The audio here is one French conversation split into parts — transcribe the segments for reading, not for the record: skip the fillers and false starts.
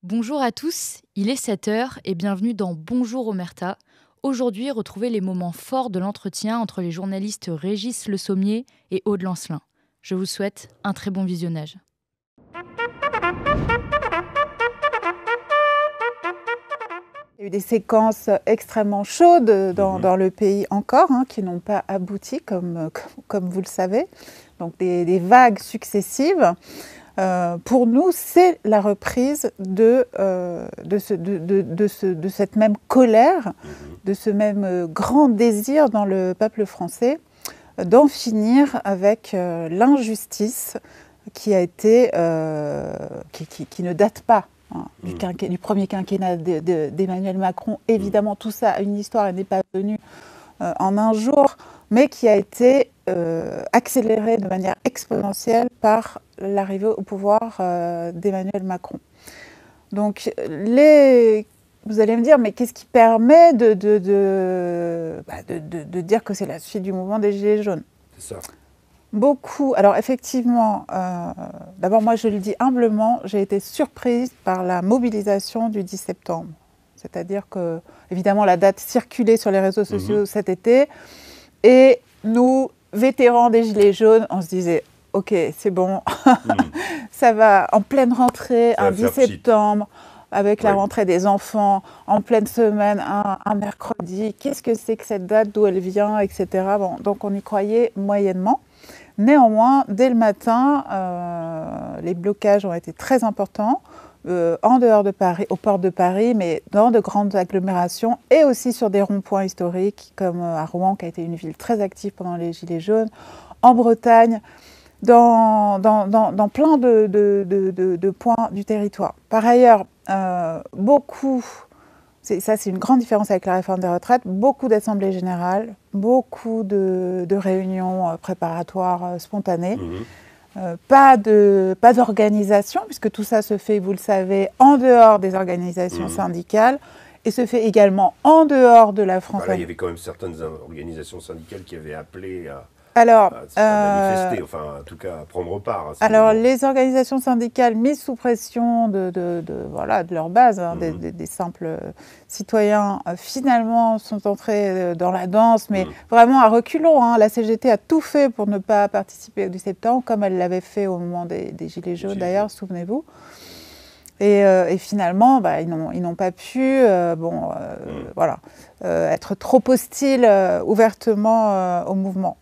Bonjour à tous, il est 7 heures et bienvenue dans Bonjour Omerta. Aujourd'hui, retrouvez les moments forts de l'entretien entre les journalistes Régis Le Sommier et Aude Lancelin. Je vous souhaite un très bon visionnage. Il y a eu des séquences extrêmement chaudes dans le pays encore, qui n'ont pas abouti, comme vous le savez. Donc des vagues successives. Pour nous, c'est la reprise de cette même colère, de ce même grand désir dans le peuple français d'en finir avec l'injustice qui a été, qui ne date pas du premier quinquennat d'Emmanuel Macron. Évidemment, tout ça a une histoire et n'est pas venu en un jour, mais qui a été accéléré de manière exponentielle par l'arrivée au pouvoir d'Emmanuel Macron. Donc, vous allez me dire, mais qu'est-ce qui permet de dire que c'est la suite du mouvement des Gilets jaunes? C'est ça. Beaucoup. Alors effectivement, d'abord moi je le dis humblement, j'ai été surprise par la mobilisation du 10 septembre. C'est-à-dire que, évidemment, la date circulait sur les réseaux sociaux cet été, et nous, vétérans des Gilets jaunes, on se disait, ok, c'est bon, ça va, en pleine rentrée, un 10 septembre, avec la rentrée des enfants, en pleine semaine, un mercredi, qu'est-ce que c'est que cette date, d'où elle vient, etc. Bon, donc on y croyait moyennement. Néanmoins, dès le matin, les blocages ont été très importants, en dehors de Paris, aux portes de Paris, mais dans de grandes agglomérations et aussi sur des ronds-points historiques, comme à Rouen, qui a été une ville très active pendant les Gilets jaunes, en Bretagne, dans plein de points du territoire. Par ailleurs, ça c'est une grande différence avec la réforme des retraites, beaucoup d'assemblées générales, beaucoup de réunions préparatoires spontanées, pas d'organisation, puisque tout ça se fait, vous le savez, en dehors des organisations syndicales, et se fait également en dehors de la France. Là, il y avait quand même certaines organisations syndicales qui avaient appelé à manifester, enfin en tout cas à prendre part. Alors les organisations syndicales mises sous pression de leur base, des simples citoyens, finalement sont entrés dans la danse, mais vraiment à reculons. La CGT a tout fait pour ne pas participer du septembre, comme elle l'avait fait au moment des Gilets jaunes d'ailleurs, souvenez-vous. Et finalement, ils n'ont pas pu être trop hostiles ouvertement au mouvement.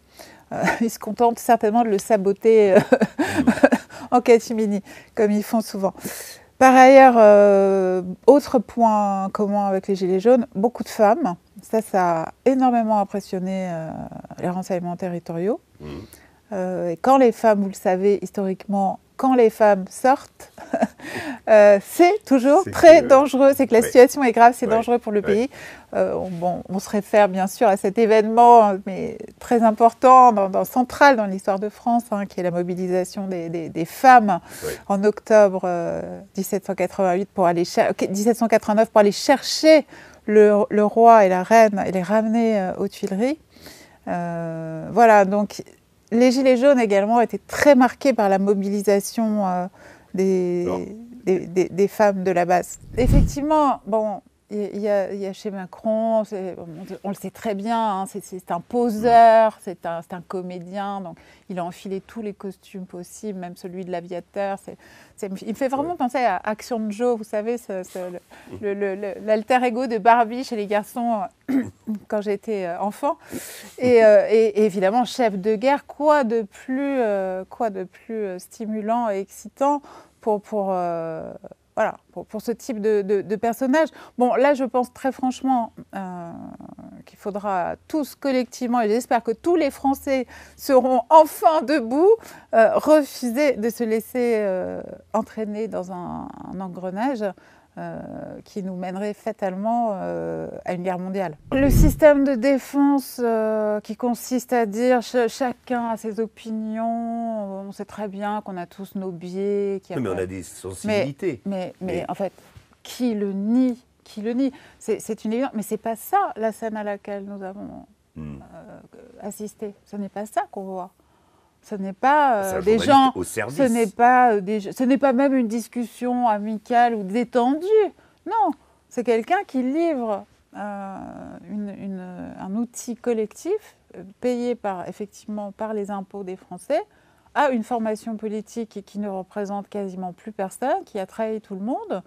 Ils se contentent certainement de le saboter en catimini, comme ils font souvent. Par ailleurs, autre point commun avec les Gilets jaunes, beaucoup de femmes. Ça a énormément impressionné les renseignements territoriaux. Et quand les femmes, vous le savez, historiquement, quand les femmes sortent, c'est toujours très dangereux. C'est que la situation est grave, c'est dangereux pour le pays. On se réfère bien sûr à cet événement, mais très important, central dans l'histoire de France, qui est la mobilisation des femmes en octobre 1789 pour aller chercher le roi et la reine et les ramener aux Tuileries. Voilà, donc les Gilets jaunes également ont été très marqués par la mobilisation des femmes de la base. Effectivement, il y a chez Macron, on le sait très bien, c'est un poseur, c'est un comédien, donc il a enfilé tous les costumes possibles, même celui de l'aviateur. Il me fait vraiment penser à Action de Joe, vous savez, l'alter ego de Barbie chez les garçons quand j'étais enfant. Et évidemment, chef de guerre, quoi de plus stimulant et excitant pour ce type de personnage. Bon, là, je pense très franchement qu'il faudra tous collectivement, et j'espère que tous les Français seront enfin debout, refuser de se laisser entraîner dans un engrenage qui nous mènerait fatalement à une guerre mondiale. Le système de défense qui consiste à dire chacun a ses opinions, on sait très bien qu'on a tous nos biais. Mais on a des sensibilités. Mais en fait, qui le nie? C'est une évidence, mais c'est pas ça la scène à laquelle nous avons assisté. Ce n'est pas ça qu'on voit. Ce n'est pas des gens, ce n'est pas même une discussion amicale ou détendue. Non, c'est quelqu'un qui livre un outil collectif payé effectivement par les impôts des Français à une formation politique qui ne représente quasiment plus personne, qui a trahi tout le monde.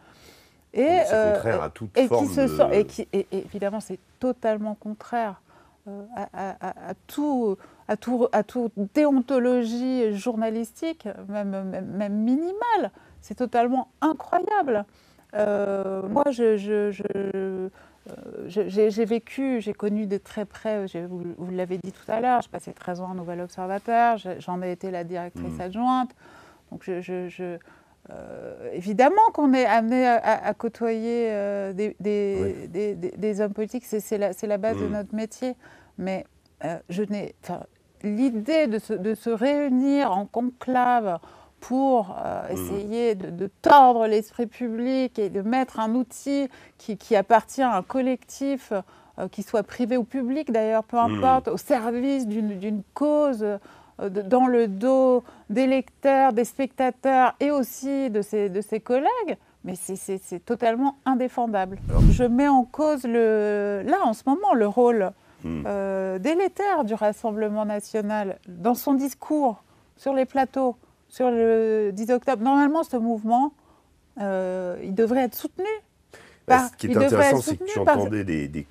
Et c'est contraire à toute forme et évidemment, c'est totalement contraire à toute déontologie journalistique, même minimale. C'est totalement incroyable. Moi, j'ai connu de très près, vous l'avez dit tout à l'heure, j'ai passé 13 ans à Nouvel Observateur, j'en ai été la directrice adjointe. Donc, évidemment qu'on est amené à côtoyer des hommes politiques, c'est la base de notre métier. Mais l'idée de se réunir en conclave pour essayer de tordre l'esprit public et de mettre un outil qui appartient à un collectif, qui soit privé ou public d'ailleurs, peu importe, au service d'une cause, dans le dos des lecteurs, des spectateurs et aussi de ses collègues, mais c'est totalement indéfendable. Je mets en cause, là en ce moment, le rôle délétère du Rassemblement national dans son discours sur les plateaux, sur le 10 octobre. Normalement, ce mouvement, il devrait être soutenu. Ce qui est intéressant, c'est que tu entendais des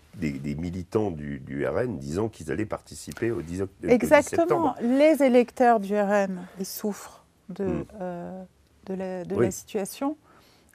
militants du RN disant qu'ils allaient participer au 10 septembre. Exactement. Les électeurs du RN, ils souffrent de la situation.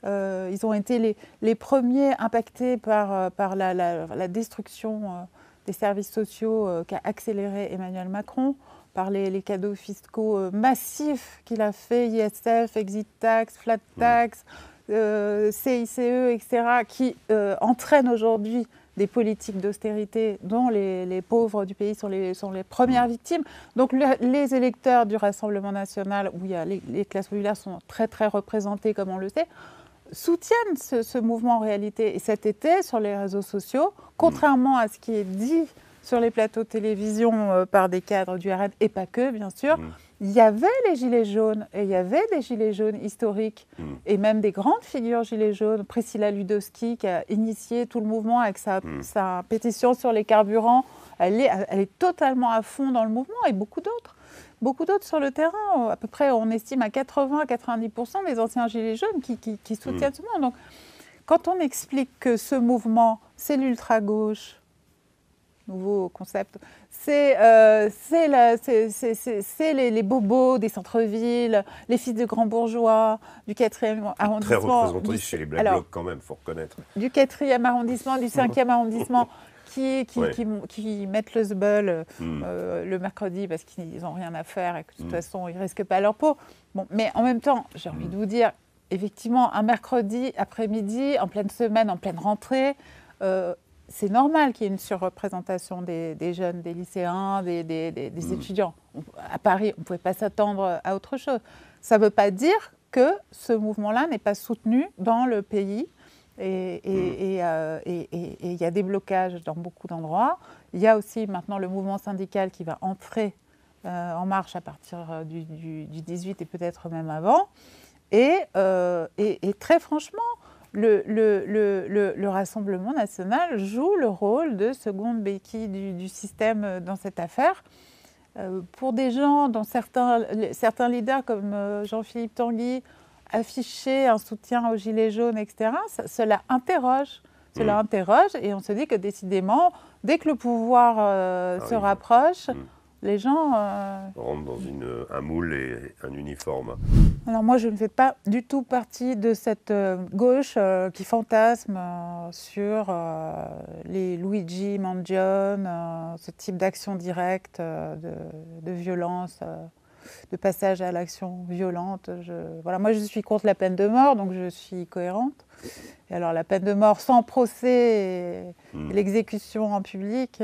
Ils ont été les premiers impactés par la destruction des services sociaux qu'a accéléré Emmanuel Macron, par les cadeaux fiscaux massifs qu'il a fait, ISF, exit tax, flat tax, CICE, etc., qui entraînent aujourd'hui des politiques d'austérité dont les pauvres du pays sont les premières victimes. Donc les électeurs du Rassemblement national, où les classes populaires sont très très représentées, comme on le sait, soutiennent ce mouvement en réalité. Et cet été, sur les réseaux sociaux, contrairement à ce qui est dit sur les plateaux de télévision par des cadres du RN, et pas que, bien sûr, il y avait les gilets jaunes, et il y avait des gilets jaunes historiques, et même des grandes figures gilets jaunes. Priscilla Ludowski, qui a initié tout le mouvement avec sa pétition sur les carburants, elle est totalement à fond dans le mouvement, et beaucoup d'autres sur le terrain. À peu près, on estime à 80-90% des anciens gilets jaunes qui soutiennent ce mouvement. Donc, quand on explique que ce mouvement, c'est l'ultra-gauche, nouveau concept, c'est les bobos des centres-villes, les fils de grands bourgeois, du 4e arrondissement. Très représentatif chez les Black Blocs quand même, il faut reconnaître. Du 4e arrondissement, du 5e arrondissement, qui mettent le sbeul le mercredi parce qu'ils n'ont rien à faire et que de toute façon, ils ne risquent pas leur peau. Bon, mais en même temps, j'ai envie de vous dire, effectivement, un mercredi après-midi, en pleine semaine, en pleine rentrée, c'est normal qu'il y ait une surreprésentation des jeunes, des lycéens, des étudiants. À Paris, on ne pouvait pas s'attendre à autre chose. Ça ne veut pas dire que ce mouvement-là n'est pas soutenu dans le pays. Et il y a des blocages dans beaucoup d'endroits. Il y a aussi maintenant le mouvement syndical qui va entrer en marche à partir du 18 et peut-être même avant. Et très franchement, le Rassemblement national joue le rôle de seconde béquille du système dans cette affaire. Pour des gens, dont certains leaders comme Jean-Philippe Tanguy, afficher un soutien aux Gilets jaunes, etc., cela interroge. Et on se dit que décidément, dès que le pouvoir se rapproche, les gens rentrent dans un moule et un uniforme. Alors moi, je ne fais pas du tout partie de cette gauche qui fantasme sur les Luigi Mangione, ce type d'action directe, de violence, de passage à l'action violente. Moi, je suis contre la peine de mort, donc je suis cohérente. Et alors, la peine de mort sans procès et l'exécution en public,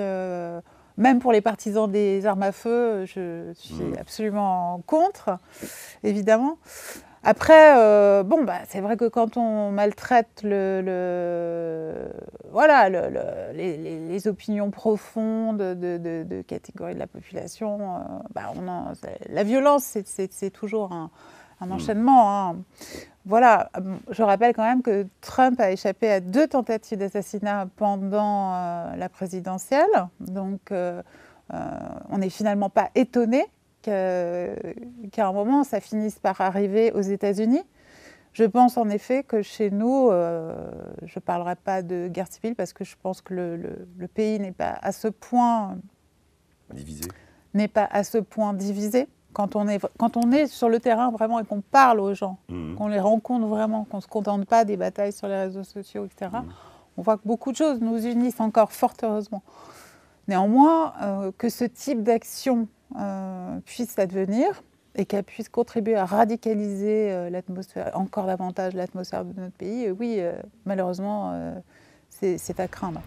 même pour les partisans des armes à feu, je suis absolument contre, évidemment. Après, c'est vrai que quand on maltraite les opinions profondes de catégories de la population, la violence, c'est toujours un enchaînement. Hein. Voilà, je rappelle quand même que Trump a échappé à 2 tentatives d'assassinat pendant la présidentielle. Donc, on n'est finalement pas étonné qu'à un moment, ça finisse par arriver aux États-Unis. Je pense en effet que chez nous, je ne parlerai pas de guerre civile parce que je pense que le pays n'est pas à ce point divisé. Quand on est sur le terrain vraiment et qu'on parle aux gens, qu'on les rencontre vraiment, qu'on ne se contente pas des batailles sur les réseaux sociaux, etc., on voit que beaucoup de choses nous unissent encore, fort heureusement. Néanmoins, que ce type d'action puisse advenir et qu'elle puisse contribuer à radicaliser encore davantage l'atmosphère de notre pays, oui, malheureusement, c'est à craindre.